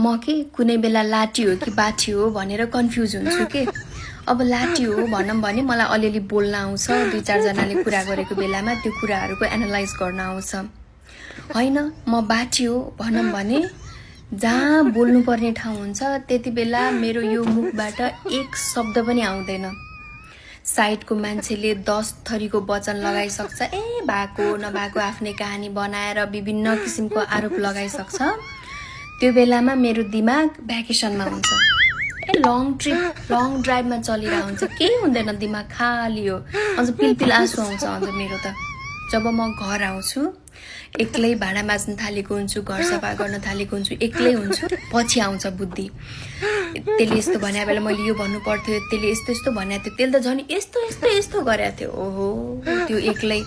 म के कुनै बेला लाटी हो कि बाठी हो भनेर कन्फ्युज हुन्छु के। अब लाटी हो भनौँ भने मलाई अलिअलि बोल्न आउँछ, 2-4 जनाले कुरा गरेको बेलामा त्यो कुराहरूको एनालाइज गर्न आउँछ। होइन म बाठी हो भनौँ भने जहाँ बोल्नुपर्ने ठाउँ हुन्छ त्यति बेला मेरो यो मुखबाट एक शब्द पनि आउँदैन। साइडको मान्छेले 10 थरीको वचन लगाइसक्छ, भएको नभएको आफ्नै कहानी बनाएर विभिन्न किसिमको आरोप लगाइसक्छ। त्यो बेलामा मेरो दिमाग भ्याकेसनमा हुन्छ, लङ ट्रिप लङ ड्राइभमा चलिरहेको हुन्छ, केही हुँदैन, दिमाग खाली हो। अझ पिलपिल आँसु आउँछ अझ मेरो त। जब म घर आउँछु एक्लै भाँडा माझ्न थालेको हुन्छु, घर सफा गर्न थालेको हुन्छु, एक्लै हुन्छु, पछि आउँछ बुद्धि। त्यसले यस्तो भने बेला मैले यो भन्नु पर्थ्यो, त्यसले यस्तो यस्तो भनेको थियो, त्यसले त झन् यस्तो यस्तो यस्तो गरेको थियो। ओहो, त्यो एक्लै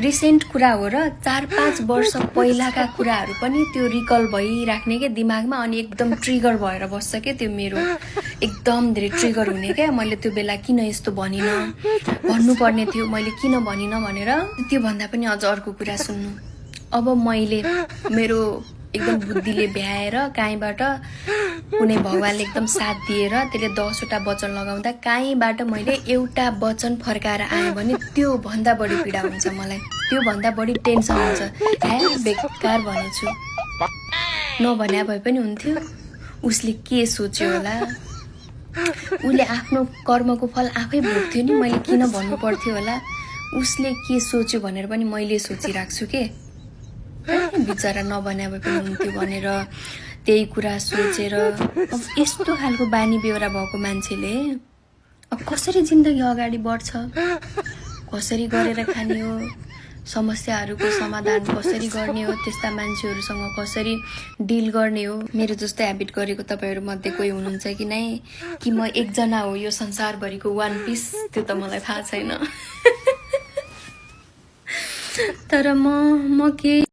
रिसेन्ट कुरा हो र 4-5 वर्ष पहिलाका कुराहरू पनि त्यो रिकल भइराख्ने के दिमागमा, अनि एकदम ट्रिगर भएर बस्छ के त्यो मेरो, एकदम धेरै ट्रिगर हुने क्या। मैले त्यो बेला किन यस्तो भनिनँ, भन्नुपर्ने थियो मैले किन भनिनँ भनेर। त्यो भन्दा पनि अझ अर्को कुरा सुन्नु, अब मैले मेरो एकदम बुद्धिले भ्याएर काहीँबाट कुनै भगवानले एकदम साथ दिएर त्यसले 10 वटा वचन लगाउँदा काहीँबाट मैले एउटा वचन फर्काएर आएँ भने त्यो भन्दा बढी पीडा हुन्छ मलाई, त्यो भन्दा बढी टेन्सन हुन्छ। बेकार भनेछु, नभन्या भए पनि हुन्थ्यो। उसले के सोच्यो होला, उसले आफ्नो कर्मको फल आफै भोग्थ्यो नि, मैले किन भन्नु पर्थ्यो होला। उसले के सोच्यो भनेर पनि मैले सोचिराख्छु के। बिचरा नभन्या भए पनि हुन्थ्यो भनेर त्यही कुरा सोचेर। अब यस्तो खालको बानी बेहोरा भएको मान्छेले अब कसरी जिन्दगी अगाडि बढ्छ, कसरी गरेर खाने हो, समस्याहरूको समाधान कसरी गर्ने हो, त्यस्ता मान्छेहरूसँग कसरी डिल गर्ने हो। मेरो जस्तो ह्याबिट गरेको तपाईँहरू मध्ये कोही हुनुहुन्छ कि नै, कि म एकजना हो यो संसारभरिको वान पिस, त्यो त मलाई थाहा छैन। तर म के